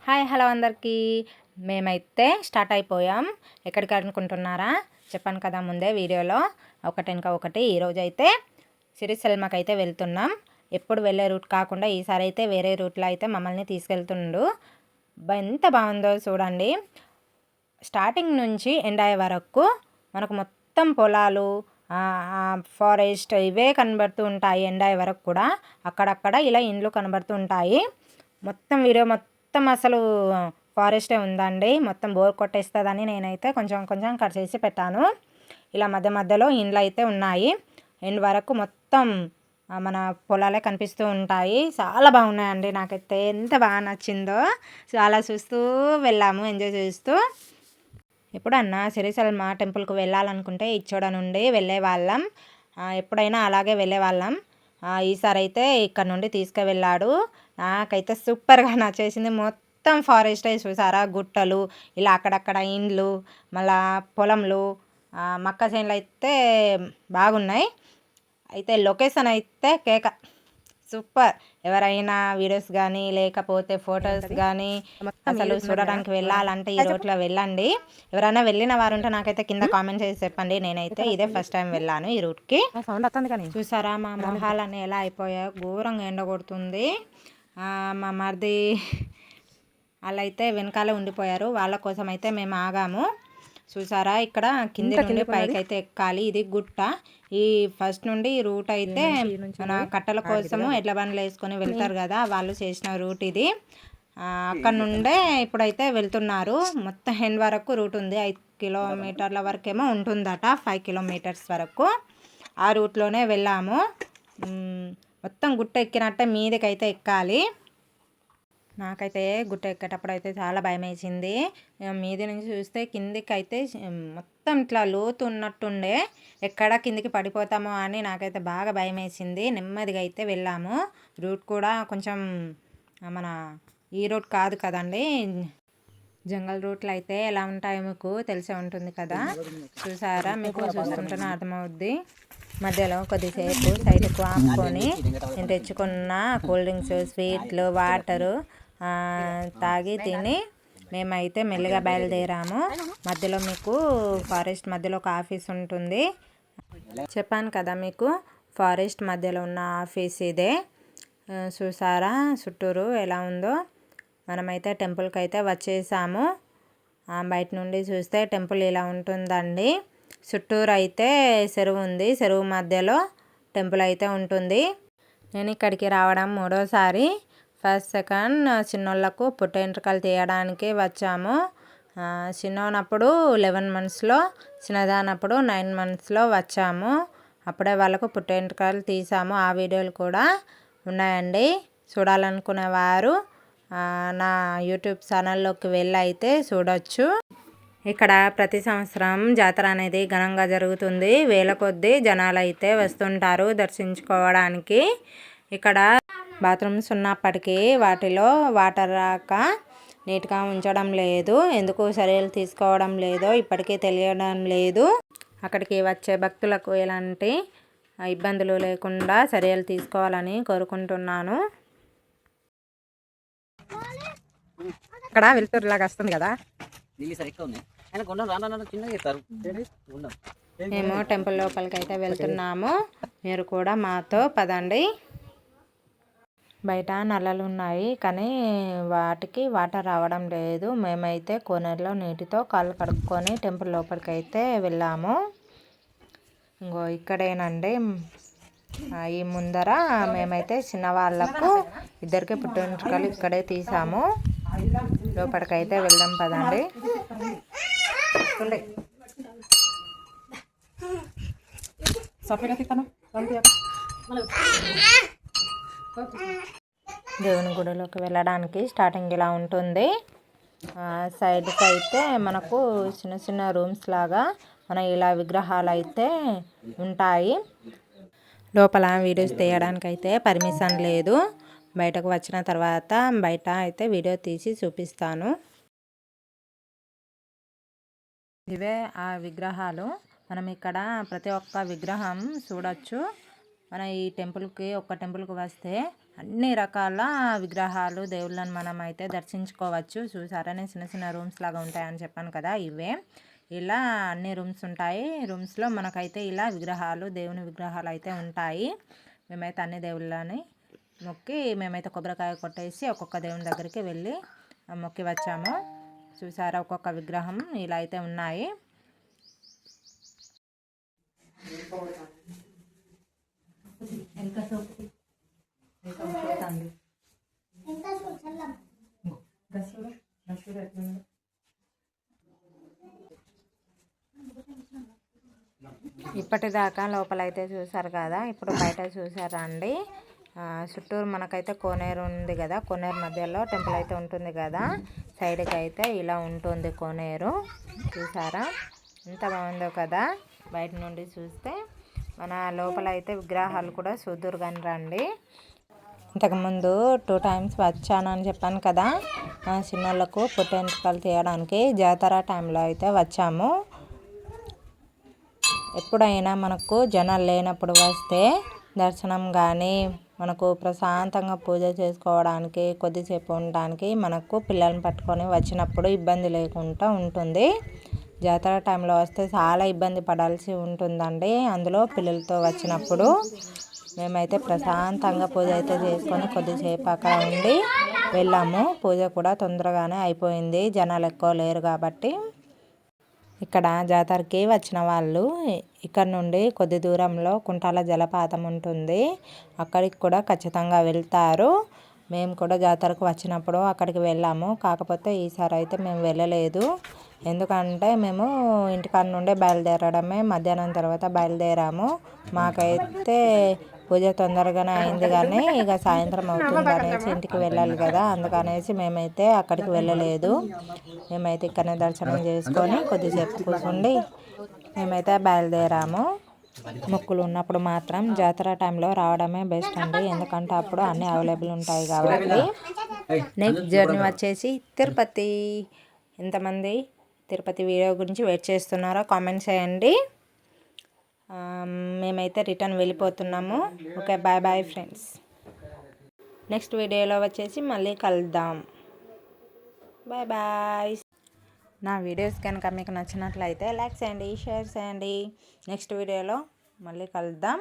Hi hello అందరికీ. మేమైతే start అయిపోయాం. ఎక్కడికి అనుకుంటున్నారా? చెప్పాను కదా ముందే వీడియోలో, ఒకటెనక ఒకటి. ఈరోజు అయితే సిరిసిల్లకి అయితే వెళ్తున్నాం. ఎప్పుడు వెళ్ళే రూట్ కాకుండా ఈసారి అయితే వేరే రూట్లో అయితే మమ్మల్ని తీసుకెళ్తుండు. ఎంత బాగుందో చూడండి. స్టార్టింగ్ నుంచి ఎండ్ అయ్యే వరకు మనకు మొత్తం పొలాలు, ఫారెస్ట్ ఇవే కనబడుతూ ఉంటాయి. ఎండ్ అయ్యే వరకు కూడా అక్కడక్కడ ఇలా ఇండ్లు కనబడుతూ ఉంటాయి. మొత్తం వీడియో మొత్తం అసలు ఫారెస్టే ఉందండి. మొత్తం బోర్ కొట్టేస్తుందని నేనైతే కొంచెం కొంచెం కట్ చేసి పెట్టాను. ఇలా మధ్య మధ్యలో ఇండ్లు అయితే ఉన్నాయి. ఎండ్ వరకు మొత్తం మన పొలాలే కనిపిస్తూ ఉంటాయి. చాలా బాగున్నాయండి. నాకైతే ఎంత బాగా నచ్చిందో. చాలా చూస్తూ వెళ్ళాము, ఎంజాయ్ చేస్తూ. ఎప్పుడన్నా సిరిసిల్ల టెంపుల్కి వెళ్ళాలనుకుంటే ఇచ్చోడ నుండి వెళ్ళే వాళ్ళం. ఎప్పుడైనా అలాగే వెళ్ళే వాళ్ళం. ఈసారి అయితే ఇక్కడ నుండి తీసుకువెళ్ళాడు. నాకైతే సూపర్గా నచ్చేసింది. మొత్తం ఫారెస్టే చూసారా, గుట్టలు, ఇలా అక్కడక్కడ ఇండ్లు, మళ్ళా పొలంలు, మక్క చేనులు అయితే బాగున్నాయి. అయితే లొకేషన్ అయితే కేక, సూపర్. ఎవరైనా వీడియోస్ కానీ లేకపోతే ఫొటోస్ కానీ అసలు చూడడానికి వెళ్ళాలంటే ఈ రోడ్లో వెళ్ళండి. ఎవరైనా వెళ్ళిన వారు ఉంటే నాకైతే కింద కామెంట్ చేసి చెప్పండి. నేనైతే ఇదే ఫస్ట్ టైం వెళ్ళాను ఈ రూట్కి. చూసారా మా మొహాలన్నీ ఎలా అయిపోయాయో, ఘోరంగా ఎండ కొడుతుంది. మా మరిది వాళ్ళు అయితే వెనకాలే ఉండిపోయారు. వాళ్ళ కోసం అయితే మేము ఆగాము. చూసారా, ఇక్కడ కింద నుండి పైకి అయితే ఎక్కాలి. ఇది గుట్ట. ఈ ఫస్ట్ నుండి ఈ రూట్ అయితే మన కట్టల కోసము ఎడ్ల బండ్లు వేసుకొని వెళ్తారు కదా, వాళ్ళు చేసిన రూట్ ఇది. అక్కడ నుండే ఇప్పుడైతే వెళ్తున్నారు. మొత్తం ఎండ్ వరకు రూట్ ఉంది. 5 కిలోమీటర్ల వరకేమో ఉంటుందట, 5 కిలోమీటర్స్ వరకు. ఆ రూట్లోనే వెళ్ళాము. మొత్తం గుట్ట ఎక్కినట్టే మీదకైతే ఎక్కాలి. నాకైతే గుట్ట ఎక్కేటప్పుడు అయితే చాలా భయం వేసింది. మీది నుంచి చూస్తే కిందికి అయితే మొత్తం ఇట్లా లోతు ఉన్నట్టుండే, ఎక్కడ కిందికి పడిపోతామో అని నాకైతే బాగా భయం వేసింది. నెమ్మదిగా అయితే వెళ్ళాము. రూట్ కూడా కొంచెం మన ఈ రూట్ కాదు కదండి, జంగల్ రూట్లు అయితే ఎలా ఉంటాయో మీకు తెలిసే ఉంటుంది కదా. చూసారా, మీకు చూస్తుంటేనే అర్థమవుద్ది. మధ్యలో కొద్దిసేపు సైడ్కు ఆపుకొని నేను తెచ్చుకున్న కూల్ డ్రింక్స్, స్వీట్లు, వాటరు తాగి తిని మేమైతే మెల్లిగా బయలుదేరాము. మధ్యలో మీకు ఫారెస్ట్ మధ్యలో ఒక ఆఫీస్ ఉంటుంది. చెప్పాను కదా మీకు, ఫారెస్ట్ మధ్యలో ఉన్న ఆఫీస్ ఇదే. చూసారా చుట్టూరు ఎలా ఉందో. మనమైతే టెంపుల్కి అయితే వచ్చేసాము. బయట నుండి చూస్తే టెంపుల్ ఇలా ఉంటుందండి. చుట్టూరు అయితే చెరువు ఉంది. చెరువు మధ్యలో టెంపుల్ అయితే ఉంటుంది. నేను ఇక్కడికి రావడం 3వసారి. ఫస్ట్ సెకండ్ చిన్నోళ్ళకు పుట్టెంట్రుకలు తీయడానికి వచ్చాము. చిన్నప్పుడు 11 మంత్స్లో, చిన్నదానప్పుడు 9 మంత్స్లో వచ్చాము. అప్పుడే వాళ్ళకు పుట్టెంట్రుకలు తీసాము. ఆ వీడియోలు కూడా ఉన్నాయండి. చూడాలనుకునేవారు నా యూట్యూబ్ ఛానల్లోకి వెళ్ళి అయితే చూడొచ్చు. ఇక్కడ ప్రతి సంవత్సరం జాతర అనేది ఘనంగా జరుగుతుంది. వేల కొద్దీ జనాలు అయితే వస్తుంటారు దర్శించుకోవడానికి. ఇక్కడ బాత్రూమ్స్ ఉన్నప్పటికీ వాటిలో వాటర్ రాక నీట్గా ఉంచడం లేదు. ఎందుకు చర్యలు తీసుకోవడం లేదో ఇప్పటికీ తెలియడం లేదు. అక్కడికి వచ్చే భక్తులకు ఎలాంటి ఇబ్బందులు లేకుండా చర్యలు తీసుకోవాలని కోరుకుంటున్నాను. ఇక్కడ వెళ్తురులాగా వస్తుంది కదా. మేము టెంపుల్ లోపలికి అయితే వెళ్తున్నాము. మీరు కూడా మాతో పదండి. బయట నల్లలు ఉన్నాయి కానీ వాటికి వాటర్ రావడం లేదు. మేమైతే కోనేరులో నీటితో కాళ్ళు కడుక్కొని టెంపుల్ లోపలికి అయితే వెళ్ళాము. ఇంకో ఇక్కడేనండి, ఈ ముందర మేమైతే చిన్నవాళ్ళకు 2 పుట్టెంట్రుకలు ఇక్కడే తీసాము. లోపలికైతే వెళ్దాం పదండి. దేవుని గుడిలోకి వెళ్ళడానికి స్టార్టింగ్ ఇలా ఉంటుంది. సైడ్కి అయితే మనకు చిన్న చిన్న రూమ్స్ లాగా మన ఇలా విగ్రహాలు అయితే ఉంటాయి. లోపల వీడియోస్ తీయడానికి అయితే పర్మిషన్ లేదు. బయటకు వచ్చిన తర్వాత బయట అయితే వీడియో తీసి చూపిస్తాను. ఇవే ఆ విగ్రహాలు. మనం ఇక్కడ ప్రతి ఒక్క విగ్రహం చూడొచ్చు. మన ఈ టెంపుల్కి ఒక్క టెంపుల్కి వస్తే అన్ని రకాల విగ్రహాలు దేవుళ్ళని మనం అయితే దర్శించుకోవచ్చు. చూసారని చిన్న చిన్న రూమ్స్ లాగా ఉంటాయని చెప్పాను కదా, ఇవే ఇలా అన్ని రూమ్స్ ఉంటాయి. రూమ్స్లో మనకైతే ఇలా విగ్రహాలు దేవుని విగ్రహాలు అయితే ఉంటాయి. మేమైతే అన్ని దేవుళ్ళని మొక్కి మేమైతే కొబ్బరికాయ కొట్టేసి ఒక్కొక్క దేవుని దగ్గరికి వెళ్ళి మొక్కి వచ్చాము. చూసారా ఒక్కొక్క విగ్రహం ఇలా అయితే ఉన్నాయి. ఇప్పటిదాకా లోపలైతే చూసారు కదా, ఇప్పుడు బయట చూసారా అండి. చుట్టూరు మనకైతే కోనేరు ఉంది కదా, కోనేరు మధ్యలో టెంపుల్ అయితే ఉంటుంది కదా, సైడ్కి అయితే ఇలా ఉంటుంది కోనేరు. చూసారా ఎంత బాగుందో కదా బయట నుండి చూస్తే. మన లోపల అయితే విగ్రహాలు కూడా చూద్దురు కానీ రండి. ఇంతకుముందు 2 times వచ్చాను అని చెప్పాను కదా, చిన్నోళ్ళకు పుట్టెంటుకలు తీయడానికి జాతర టైంలో అయితే వచ్చాము. ఎప్పుడైనా మనకు జనాలు లేనప్పుడు వస్తే దర్శనం కానీ మనకు ప్రశాంతంగా పూజ చేసుకోవడానికి కొద్దిసేపు ఉండడానికి మనకు పిల్లల్ని పట్టుకొని వచ్చినప్పుడు ఇబ్బంది లేకుండా ఉంటుంది. జాతర టైంలో వస్తే చాలా ఇబ్బంది పడాల్సి ఉంటుందండి. అందులో పిల్లలతో వచ్చినప్పుడు మేమైతే ప్రశాంతంగా పూజ అయితే చేసుకొని కొద్దిసేపు అక్కడ ఉండి వెళ్ళాము. పూజ కూడా తొందరగానే అయిపోయింది, జనాలు ఎక్కువ లేరు కాబట్టి. ఇక్కడ జాతరకి వచ్చిన వాళ్ళు ఇక్కడ నుండి కొద్ది దూరంలో కుంటాల జలపాతం ఉంటుంది, అక్కడికి కూడా ఖచ్చితంగా వెళ్తారు. మేము కూడా జాతరకు వచ్చినప్పుడు అక్కడికి వెళ్ళాము. కాకపోతే ఈసారి అయితే మేము వెళ్ళలేదు. ఎందుకంటే మేము ఇంటికాడ నుండే బయలుదేరడమే మధ్యాహ్నం తర్వాత బయలుదేరాము. మాకైతే పూజ తొందరగానే అయింది కానీ ఇక సాయంత్రం అవుతుంది అనేసి ఇంటికి వెళ్ళాలి కదా, అందుకనేసి మేమైతే అక్కడికి వెళ్ళలేదు. మేమైతే ఇక్కడనే దర్శనం చేసుకొని కొద్దిసేపు కూర్చుండి మేమైతే బయలుదేరాము. మొక్కులు ఉన్నప్పుడు మాత్రం జాతర టైంలో రావడమే బెస్ట్ అండి, ఎందుకంటే అప్పుడు అన్నీ అవైలబుల్ ఉంటాయి కాబట్టి. నెక్స్ట్ జర్నీ వచ్చేసి తిరుపతి. ఎంతమంది తిరుపతి వీడియో గురించి వెయిట్ చేస్తున్నారో కామెంట్ చేయండి. మేమైతే రిటర్న్ వెళ్ళిపోతున్నాము. Okay, bye bye friends. Next వీడియోలో వచ్చేసి మళ్ళీ కలుద్దాం. Bye bye. నా వీడియోస్ కనుక మీకు నచ్చినట్లయితే లైక్ చేయండి, షేర్ చేయండి. నెక్స్ట్ వీడియోలో మళ్ళీ కలుద్దాం.